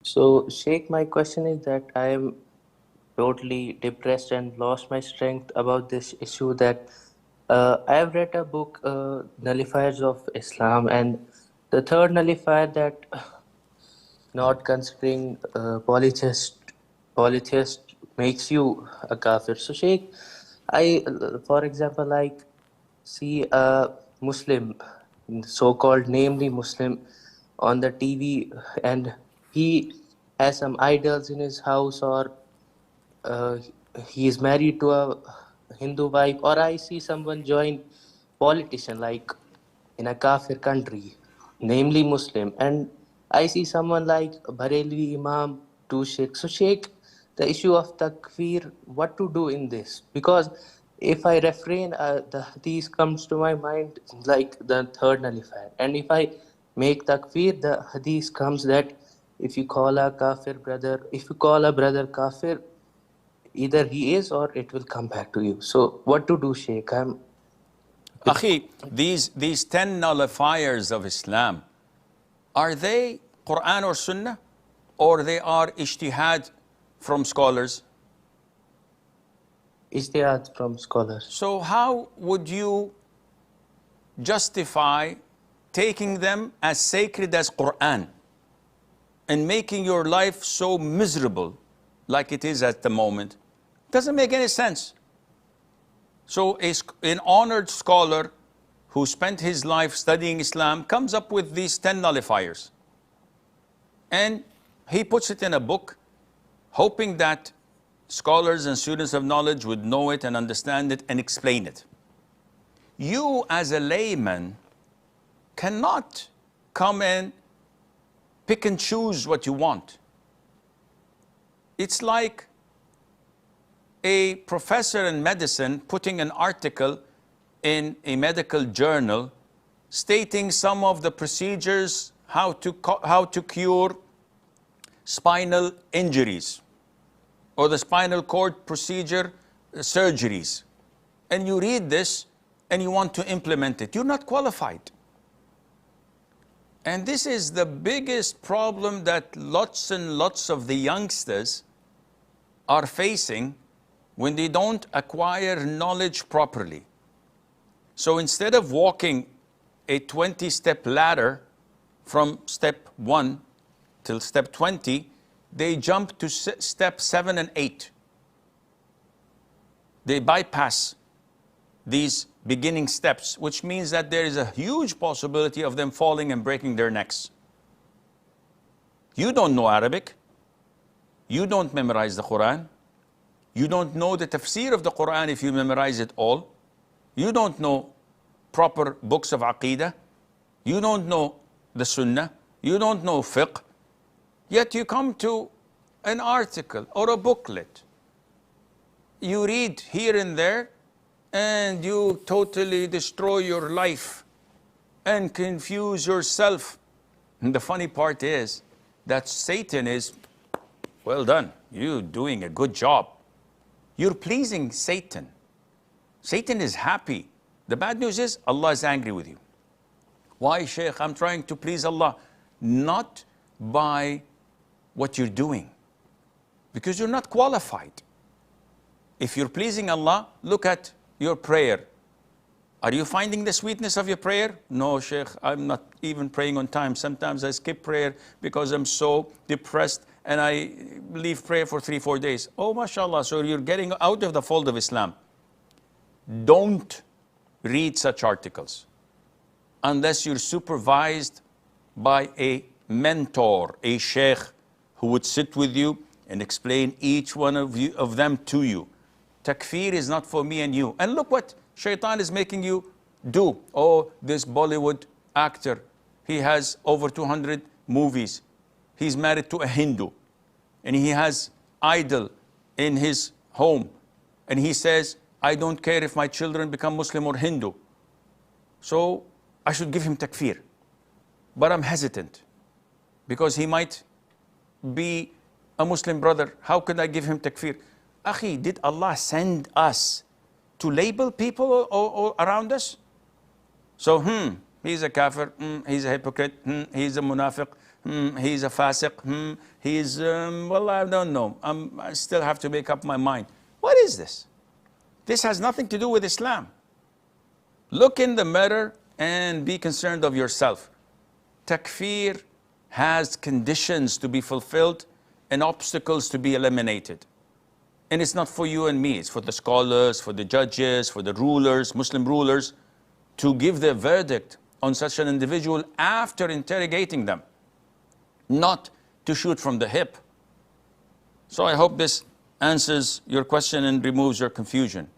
So, Sheikh, my question is that I am totally depressed and lost my strength about this issue. That I have read a book, Nullifiers of Islam, and the third nullifier that not considering polytheist makes you a kafir. So, Sheikh, for example, like see a Muslim, so-called namely Muslim, on the TV, and he has some idols in his house, or uh, he is married to a Hindu wife, or I see someone join politician like in a kafir country, namely Muslim, and I see someone like Barelvi Imam to Sheikh. So Sheikh, the issue of takfir, what to do in this? Because if I refrain, the hadith comes to my mind like the third nullifier, and if I make takfir, the hadith comes that if you call a kafir brother, if you call a brother kafir, either he is or it will come back to you. So what to do, Sheikh? I'm with. Akhi, these 10 nullifiers of Islam, are they Quran or Sunnah, or they are ijtihad from scholars? Ijtihad from scholars. So how would you justify taking them as sacred as Quran and making your life so miserable like it is at the moment? Doesn't make any sense. So an honored scholar who spent his life studying Islam comes up with these 10 nullifiers. And he puts it in a book, hoping that scholars and students of knowledge would know it and understand it and explain it. You as a layman cannot come and pick and choose what you want. It's like a professor in medicine putting an article in a medical journal stating some of the procedures, how to cure spinal injuries or the spinal cord procedure surgeries. And you read this and you want to implement it. You're not qualified. And this is the biggest problem that lots and lots of the youngsters are facing when they don't acquire knowledge properly. So instead of walking a 20-step ladder from step 1 till step 20, they jump to step 7 and 8. They bypass these beginning steps, which means that there is a huge possibility of them falling and breaking their necks. You don't know Arabic. You don't memorize the Quran. You don't know the tafsir of the Quran if you memorize it all. You don't know proper books of Aqeedah. You don't know the Sunnah. You don't know fiqh. Yet you come to an article or a booklet. You read here and there, and you totally destroy your life and confuse yourself. And the funny part is that Satan is, well done, you're doing a good job. You're pleasing Satan. Satan is happy. The bad news is Allah is angry with you. Why, Shaykh? I'm trying to please Allah. Not by what you're doing, because you're not qualified. If you're pleasing Allah, look at your prayer. Are you finding the sweetness of your prayer? No, Shaykh, I'm not even praying on time. Sometimes I skip prayer because I'm so depressed and I leave prayer for 3-4 days. Oh, mashallah, so you're getting out of the fold of Islam. Don't read such articles unless you're supervised by a mentor, a sheikh, who would sit with you and explain each one of them to you. Takfir is not for me and you. And look what Shaitan is making you do. Oh, this Bollywood actor, he has over 200 movies. He's married to a Hindu, and he has idol in his home. And he says, I don't care if my children become Muslim or Hindu. So I should give him takfir. But I'm hesitant because he might be a Muslim brother. How can I give him takfir? Akhi, did Allah send us to label people around us? So, he's a kafir, he's a hypocrite, he's a munafiq, He's a fasiq. He's, well, I don't know. I still have to make up my mind. What is this? This has nothing to do with Islam. Look in the mirror and be concerned of yourself. Takfir has conditions to be fulfilled and obstacles to be eliminated. And it's not for you and me. It's for the scholars, for the judges, for the rulers, Muslim rulers, to give their verdict on such an individual after interrogating them, not to shoot from the hip. So I hope this answers your question and removes your confusion.